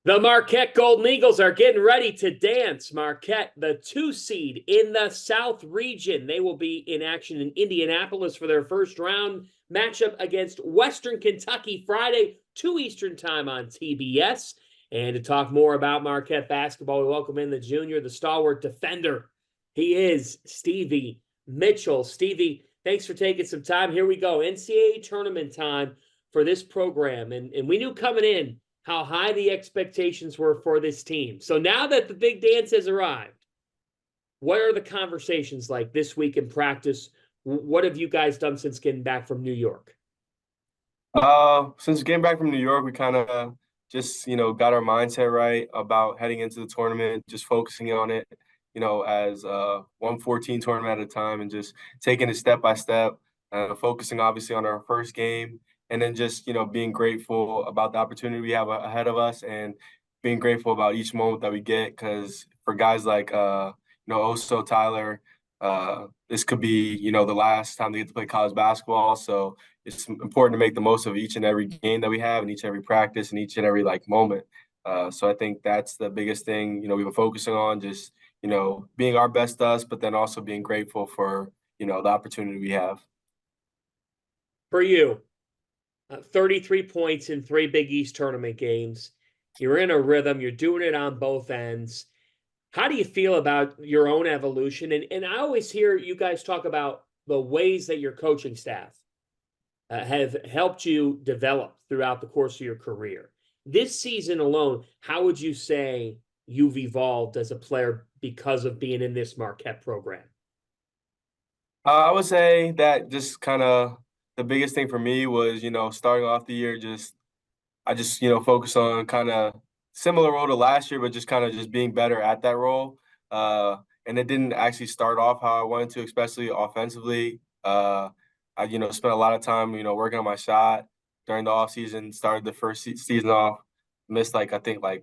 The Marquette Golden Eagles are getting ready to dance. Marquette, the 2 seed in the South region. They will be in action in Indianapolis for their first round matchup against Western Kentucky Friday, 2 Eastern time on TBS. And to talk more about Marquette basketball, we welcome in the junior, the stalwart defender. He is Stevie Mitchell. Stevie, thanks for taking some time. Here we go. NCAA tournament time for this program. And we knew coming in how high the expectations were for this team. So now that the big dance has arrived, what are the conversations like this week in practice? What have you guys done since getting back from New York? Since getting back from New York, we kind of just, got our mindset right about heading into the tournament, just focusing on it, as 114 tournament at a time and just taking it step by step, focusing obviously on our first game and then just, being grateful about the opportunity we have ahead of us and being grateful about each moment that we get. Because for guys like, Oso, Tyler, this could be, the last time they get to play college basketball. So it's important to make the most of each and every game that we have and each and every practice and each and every moment. So I think that's the biggest thing, we've been focusing on, just, being our best us, but then also being grateful for, the opportunity we have. For you, 33 points in 3 Big East tournament games. You're in a rhythm. You're doing it on both ends. How do you feel about your own evolution? And I always hear you guys talk about the ways that your coaching staff have helped you develop throughout the course of your career. This season alone, how would you say you've evolved as a player because of being in this Marquette program? I would say that just kind of the biggest thing for me was, starting off the year, I just, focus on kind of similar role to last year, but just kind of just being better at that role. And it didn't actually start off how I wanted to, especially offensively. I, spent a lot of time, working on my shot during the off season. Started the first season off, missed I think like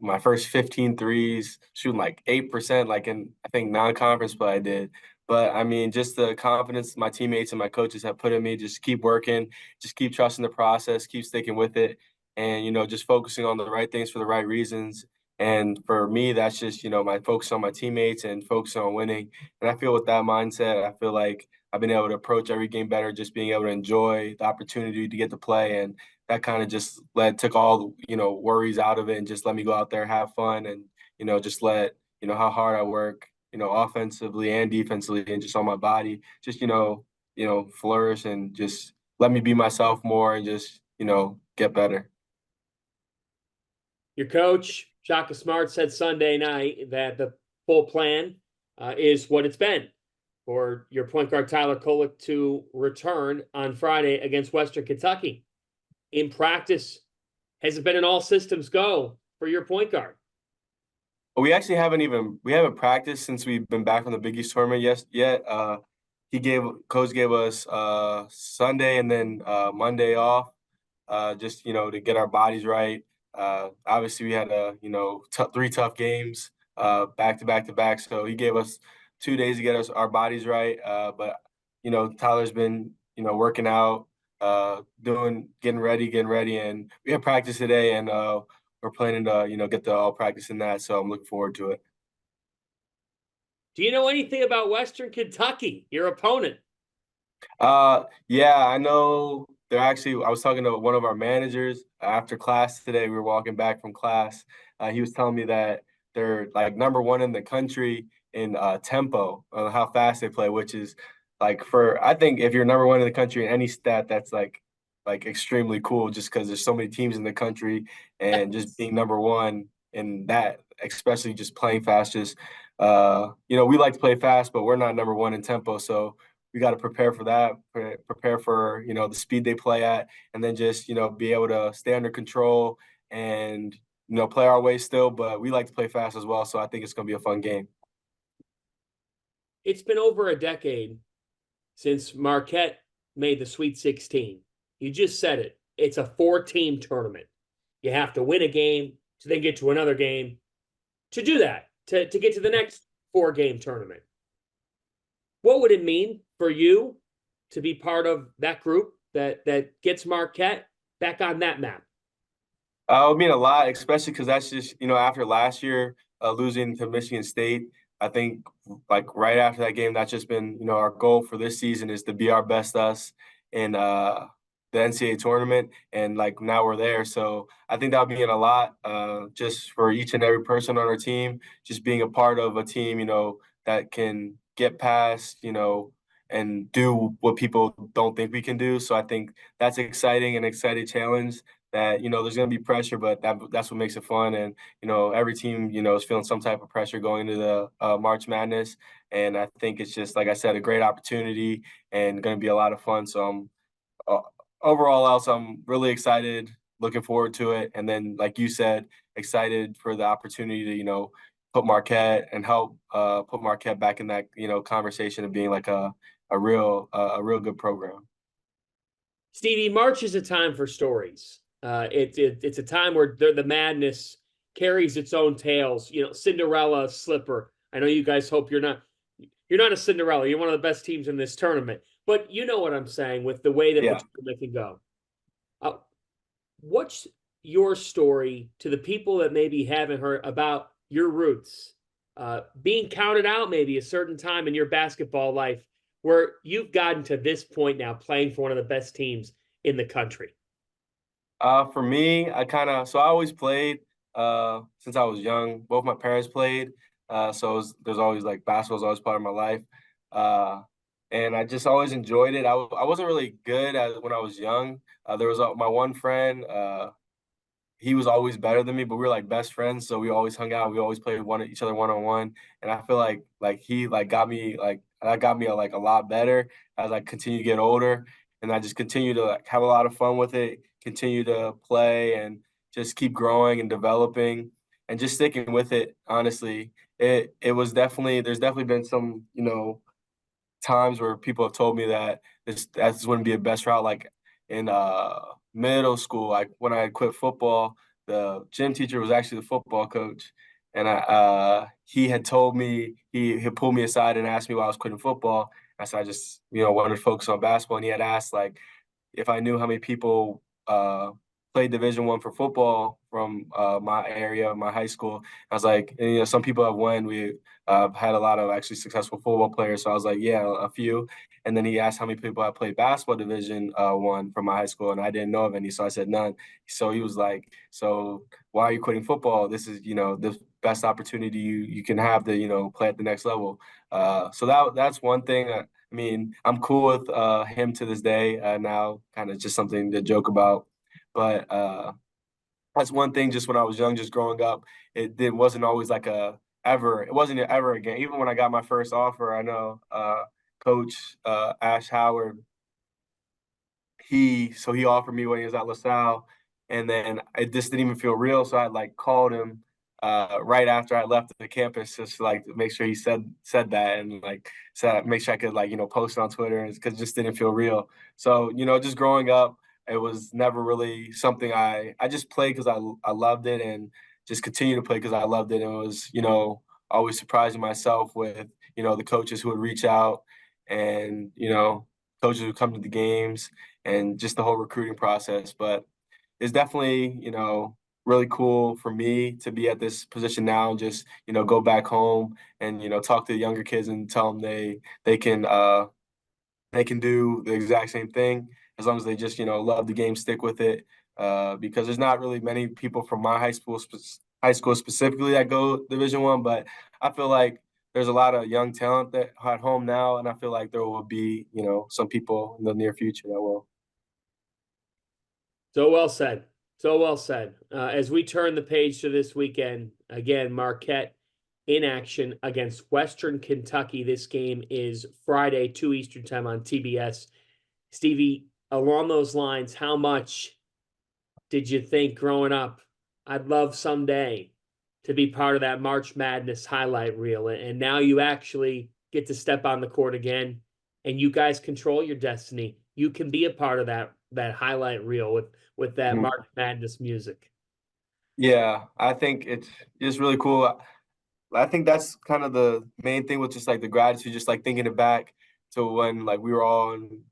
my first 15 threes, shooting 8%, in I think non-conference play I did. But I mean, just the confidence my teammates and my coaches have put in me, just keep working, just keep trusting the process, keep sticking with it, and just focusing on the right things for the right reasons. And for me, that's just my focus on my teammates and focus on winning. And I feel with that mindset, I feel like I've been able to approach every game better, just being able to enjoy the opportunity to get to play. And that kind of just took all, worries out of it and just let me go out there, have fun and, just let, how hard I work, offensively and defensively and just on my body, just, flourish and just let me be myself more and just, get better. Your coach, Shaka Smart, said Sunday night that the full plan is what it's been for your point guard Tyler Kolek to return on Friday against Western Kentucky. In practice, has it been an all systems go for your point guard? We actually haven't practiced since we've been back from the Big East tournament yet. Coach gave us Sunday and then Monday off, just to get our bodies right. Obviously we had 3 tough games back to back to back, so he gave us 2 days to get our bodies right. But Tyler's been working out, getting ready, and we had practice today, and we're planning to get the all practice in that. So I'm looking forward to it. Do you know anything about Western Kentucky, your opponent? Yeah, I know they're actually. I was talking to one of our managers after class today. We were walking back from class. He was telling me that they're number 1 in the country in tempo, how fast they play, which is I think if you're number 1 in the country in any stat, that's extremely cool. Just because there's so many teams in the country, and just being number 1 in that, especially just playing fast. Just we like to play fast, but we're not number 1 in tempo, so we got to prepare for that, prepare for, the speed they play at, and then just, be able to stay under control and, play our way still. But we like to play fast as well. So I think it's going to be a fun game. It's been over a decade since Marquette made the Sweet 16. You just said it. It's a 4-team tournament. You have to win a game to then get to another game to do that, to get to the next 4-game tournament. What would it mean for you to be part of that group that gets Marquette back on that map? It would mean a lot, especially because that's just, after last year, losing to Michigan State. I think like right after that game, that's just been, our goal for this season is to be our best us in the NCAA tournament. And like now we're there. So I think that would mean a lot just for each and every person on our team, just being a part of a team, that can get past, and do what people don't think we can do. So I think that's exciting, an exciting challenge that there's going to be pressure, but that's what makes it fun. And every team is feeling some type of pressure going into the March Madness, and I think it's just like I said, a great opportunity and going to be a lot of fun. So uh, overall, else I'm really excited, looking forward to it, and then like you said, excited for the opportunity to put Marquette and help put Marquette back in that conversation of being like a real good program. Stevie, March is a time for stories. It's a time where the madness carries its own tales. Cinderella slipper. I know you guys hope you're not a Cinderella. You're one of the best teams in this tournament. But you know what I'm saying with the way that the Yeah. tournament can go. Uh, what's your story to the people that maybe haven't heard about your roots? Being counted out maybe a certain time in your basketball life where you've gotten to this point now playing for one of the best teams in the country. For me, so I always played since I was young. Both my parents played, so there's always like basketball was always part of my life, uh, and I just always enjoyed it. I wasn't really good at when I was young. There was my one friend. He was always better than me, but we were like best friends, so we always hung out. We always played each other one on one, and I feel like he like got me like that got me like a lot better as I continue to get older, and I just continue to like have a lot of fun with it, continue to play, and just keep growing and developing, and just sticking with it. Honestly, it was definitely there's definitely been some times where people have told me that this wouldn't be a best route. Like in middle school, like when I had quit football, the gym teacher was actually the football coach, and he had told me he pulled me aside and asked me why I was quitting football. I said I just wanted to focus on basketball, and he had asked like if I knew how many people played Division I for football from my area, my high school. I was like, and, some people have won. We had a lot of actually successful football players. So I was like, yeah, a few. And then he asked how many people I played basketball Division I from my high school, and I didn't know of any. So I said none. So he was like, so why are you quitting football? This is the best opportunity you can have to play at the next level. So that's one thing. I mean, I'm cool with him to this day now, kind of just something to joke about. But that's one thing. Just when I was young, just growing up, it wasn't always like it wasn't ever again. Even when I got my first offer, I know Coach Ash Howard he offered me when he was at LaSalle, and then it just didn't even feel real. So I like called him right after I left the campus just to, like to make sure he said that and like said make sure I could like post it on Twitter because it just didn't feel real. So just growing up, it was never really something I just played because I loved it and just continue to play because I loved it. And it was always surprising myself with the coaches who would reach out and coaches who come to the games and just the whole recruiting process. But it's definitely, really cool for me to be at this position now and just, go back home and, talk to the younger kids and tell them they can do the exact same thing as long as they just, love the game, stick with it. Because there's not really many people from my high school specifically that go Division I, but I feel like there's a lot of young talent that at home now, and I feel like there will be, some people in the near future that will. So well said. So well said. As we turn the page to this weekend, again, Marquette in action against Western Kentucky. This game is Friday, 2 Eastern time on TBS. Stevie, along those lines, how much did you think growing up, I'd love someday to be part of that March Madness highlight reel? And now you actually get to step on the court again and you guys control your destiny. You can be a part of that highlight reel with that Mhm. March Madness music. Yeah, I think it's just really cool. I think that's kind of the main thing with just like the gratitude, just like thinking it back to when like we were all in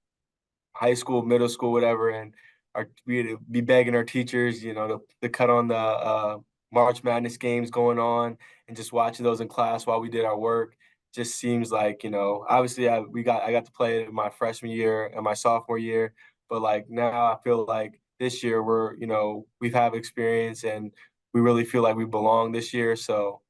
high school, middle school, whatever, and we'd be begging our teachers, to cut on the March Madness games going on and just watching those in class while we did our work. Just seems like, obviously I got to play it in my freshman year and my sophomore year, but like now I feel like this year we've have experience and we really feel like we belong this year. So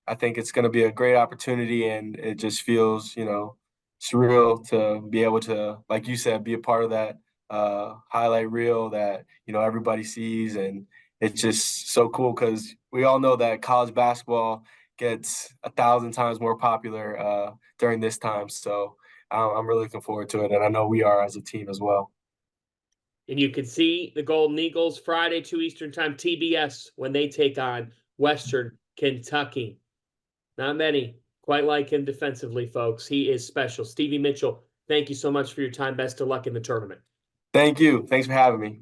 I think it's going to be a great opportunity, and it just feels, surreal to be able to, like you said, be a part of that highlight reel that everybody sees, and it's just so cool because we all know that college basketball gets 1,000 times more popular during this time. So I'm really looking forward to it, and I know we are as a team as well. And you can see the Golden Eagles Friday, 2 Eastern Time, TBS, when they take on Western Kentucky. Not many quite like him defensively, folks. He is special. Stevie Mitchell, thank you so much for your time. Best of luck in the tournament. Thank you. Thanks for having me.